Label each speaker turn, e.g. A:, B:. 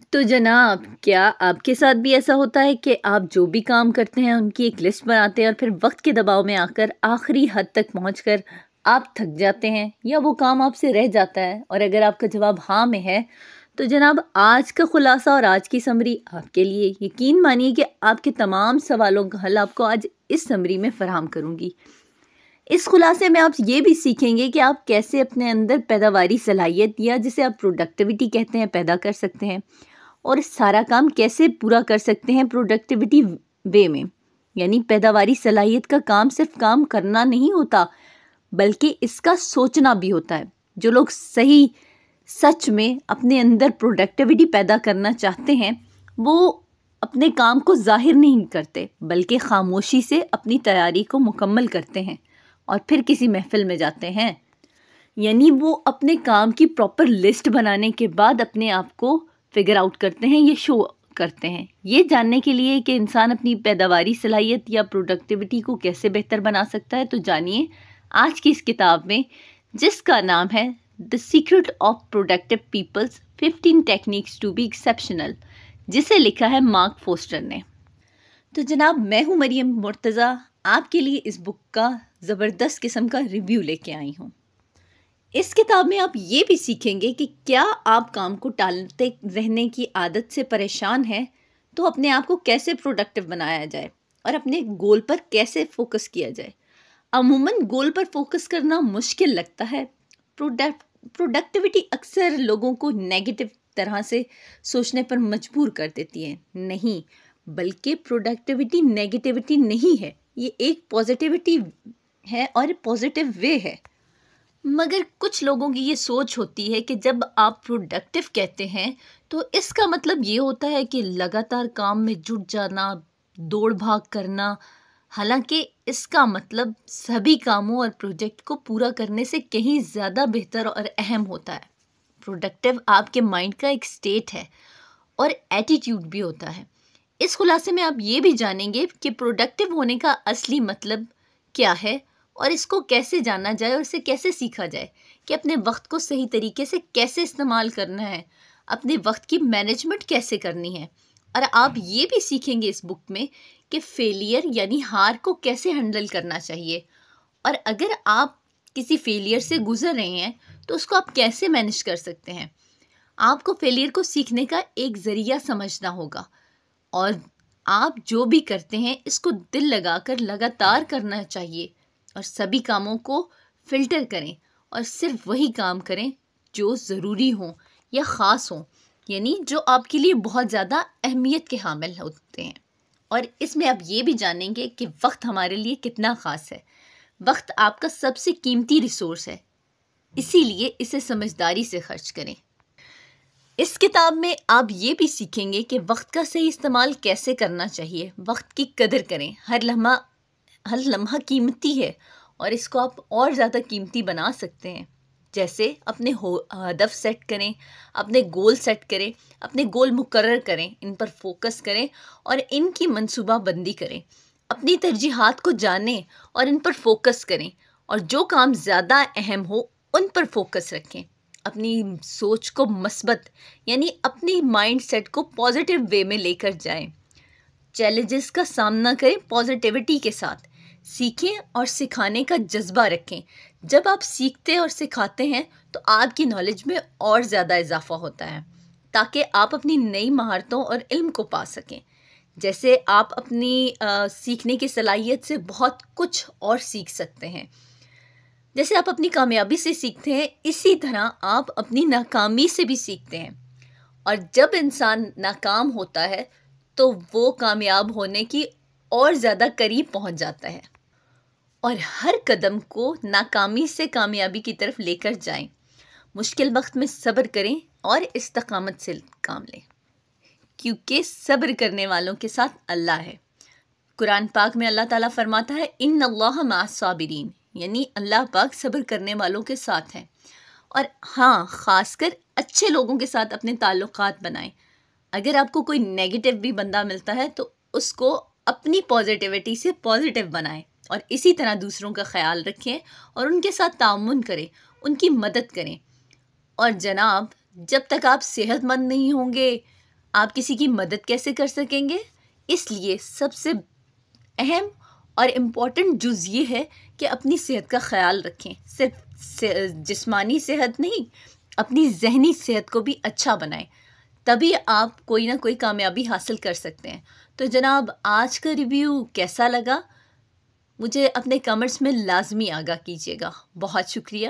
A: تو جناب، کیا آپ کے ساتھ بھی ایسا ہوتا ہے کہ آپ جو بھی کام کرتے ہیں ان کی ایک لسٹ بناتے ہیں اور پھر وقت کے دباؤ میں آ کر آخری حد تک پہنچ کر آپ تھک جاتے ہیں یا وہ کام آپ سے رہ جاتا ہے؟ اور اگر آپ کا جواب ہاں میں ہے تو جناب، آج کا خلاصہ اور آج کی سمری آپ کے لیے. یقین مانیے کہ آپ کے تمام سوالوں کا حل آپ کو آج اس سمری میں فراہم کروں گی. اس خلاصے میں آپ یہ بھی سیکھیں گے کہ آپ کیسے اپنے اندر پیداواری صلاحیت یا جسے آپ پروڈکٹیوٹی کہتے ہیں پیدا کر سکتے ہیں، اور اس سارا کام کیسے پورا کر سکتے ہیں پروڈکٹیوٹی وے میں. یعنی پیداواری صلاحیت کا کام صرف کام کرنا نہیں ہوتا بلکہ اس کا سوچنا بھی ہوتا ہے. جو لوگ صحیح سچ میں اپنے اندر پروڈکٹیوٹی پیدا کرنا چاہتے ہیں وہ اپنے کام کو ظاہر نہیں کرتے بلکہ خاموشی سے اپنی تیاری کو مکمل کرتے ہیں اور پھر کسی محفل میں جاتے ہیں. یعنی وہ اپنے کام کی پراپر لسٹ بنانے کے بعد اپنے آپ کو فگر آؤٹ کرتے ہیں، یہ شو کرتے ہیں. یہ جاننے کے لیے کہ انسان اپنی پیداواری صلاحیت یا پروڈکٹیوٹی کو کیسے بہتر بنا سکتا ہے، تو جانیے آج کی اس کتاب میں، جس کا نام ہے The Secret of Productive People's 15 Techniques to be Exceptional، جسے لکھا ہے مارک فوسٹر نے. تو جناب، میں ہوں مریم مرتضیٰ، آپ کے لیے اس بک کا زبردست قسم کا ریویو لے کے آئی ہوں. اس کتاب میں آپ یہ بھی سیکھیں گے کہ کیا آپ کام کو ٹالتے رہنے کی عادت سے پریشان ہیں تو اپنے آپ کو کیسے پروڈکٹیو بنایا جائے اور اپنے گول پر کیسے فوکس کیا جائے. عموماً گول پر فوکس کرنا مشکل لگتا ہے. پروڈکٹیوٹی اکثر لوگوں کو نیگیٹو طرح سے سوچنے پر مجبور کر دیتی ہے. نہیں، بلکہ پروڈکٹیوٹی نیگیٹیوٹی نہیں ہے، یہ ایک پازیٹیوٹی ہے اور پازیٹیو وے ہے. مگر کچھ لوگوں کی یہ سوچ ہوتی ہے کہ جب آپ پروڈکٹیو کہتے ہیں تو اس کا مطلب یہ ہوتا ہے کہ لگاتار کام میں جٹ جانا، دوڑ بھاگ کرنا. حالانکہ اس کا مطلب سبھی کاموں اور پروجیکٹ کو پورا کرنے سے کہیں زیادہ بہتر اور اہم ہوتا ہے. پروڈکٹیو آپ کے مائنڈ کا ایک سٹیٹ ہے اور ایٹیٹیوڈ بھی ہوتا ہے. اس خلاصے میں آپ یہ بھی جانیں گے کہ پروڈکٹیو ہونے کا اصلی مطلب کیا ہے اور اس کو کیسے جانا جائے اور اسے کیسے سیکھا جائے کہ اپنے وقت کو صحیح طریقے سے کیسے استعمال کرنا ہے، اپنے وقت کی مینجمنٹ کیسے کرنی ہے. اور آپ یہ بھی سیکھیں گے اس بک میں کہ فیلئر یعنی ہار کو کیسے ہینڈل کرنا چاہیے، اور اگر آپ کسی فیلئر سے گزر رہے ہیں تو اس کو آپ کیسے مینج کر سکتے ہیں. آپ کو فیلئر کو سیکھنے کا ایک ذریعہ سمجھنا ہوگا، اور آپ جو بھی کرتے ہیں اس کو دل لگا کر لگاتار کرنا چاہیے، اور سبھی کاموں کو فلٹر کریں اور صرف وہی کام کریں جو ضروری ہوں یا خاص ہوں، یعنی جو آپ کے لیے بہت زیادہ اہمیت کے حامل ہوتے ہیں. اور اس میں آپ یہ بھی جانیں گے کہ وقت ہمارے لیے کتنا خاص ہے. وقت آپ کا سب سے قیمتی ریسورس ہے، اسی لیے اسے سمجھداری سے خرچ کریں. اس کتاب میں آپ یہ بھی سیکھیں گے کہ وقت کا صحیح استعمال کیسے کرنا چاہیے. وقت کی قدر کریں، ہر لمحہ قیمتی ہے اور اس کو آپ اور زیادہ قیمتی بنا سکتے ہیں. جیسے اپنے ہدف سیٹ کریں، اپنے گول سیٹ کریں، اپنے گول مقرر کریں، ان پر فوکس کریں اور ان کی منصوبہ بندی کریں. اپنی ترجیحات کو جانیں اور ان پر فوکس کریں، اور جو کام زیادہ اہم ہو ان پر فوکس رکھیں. اپنی سوچ کو مثبت یعنی اپنی مائنڈ سیٹ کو پازیٹیو وے میں لے کر جائیں. چیلنجز کا سامنا کریں پازیٹیوٹی کے ساتھ. سیکھیں اور سکھانے کا جذبہ رکھیں. جب آپ سیکھتے اور سکھاتے ہیں تو آپ کی نالج میں اور زیادہ اضافہ ہوتا ہے، تاکہ آپ اپنی نئی مہارتوں اور علم کو پا سکیں. جیسے آپ اپنی سیکھنے کی صلاحیت سے بہت کچھ اور سیکھ سکتے ہیں. جیسے آپ اپنی کامیابی سے سیکھتے ہیں، اسی طرح آپ اپنی ناکامی سے بھی سیکھتے ہیں. اور جب انسان ناکام ہوتا ہے تو وہ کامیاب ہونے کی اور زیادہ قریب پہنچ جاتا ہے. اور ہر قدم کو ناکامی سے کامیابی کی طرف لے کر جائیں. مشکل وقت میں صبر کریں اور استقامت سے کام لیں، کیونکہ صبر کرنے والوں کے ساتھ اللہ ہے. قرآن پاک میں اللہ تعالیٰ فرماتا ہے ان اللہ مع الصابرین، یعنی اللہ پاک صبر کرنے والوں کے ساتھ ہیں. اور ہاں، خاص کر اچھے لوگوں کے ساتھ اپنے تعلقات بنائیں. اگر آپ کو کوئی نیگیٹو بھی بندہ ملتا ہے تو اس کو اپنی پازیٹیوٹی سے پازیٹیو بنائیں، اور اسی طرح دوسروں کا خیال رکھیں اور ان کے ساتھ تعاون کریں، ان کی مدد کریں. اور جناب، جب تک آپ صحت مند نہیں ہوں گے، آپ کسی کی مدد کیسے کر سکیں گے؟ اس لیے سب سے اہم اور امپورٹنٹ جز یہ ہے کہ اپنی صحت کا خیال رکھیں. صرف جسمانی صحت نہیں، اپنی ذہنی صحت کو بھی اچھا بنائیں، تبھی آپ کوئی نہ کوئی کامیابی حاصل کر سکتے ہیں. تو جناب، آج کا ریویو کیسا لگا؟ مجھے اپنے کمنٹس میں لازمی آگاہ کیجیے گا. بہت شکریہ.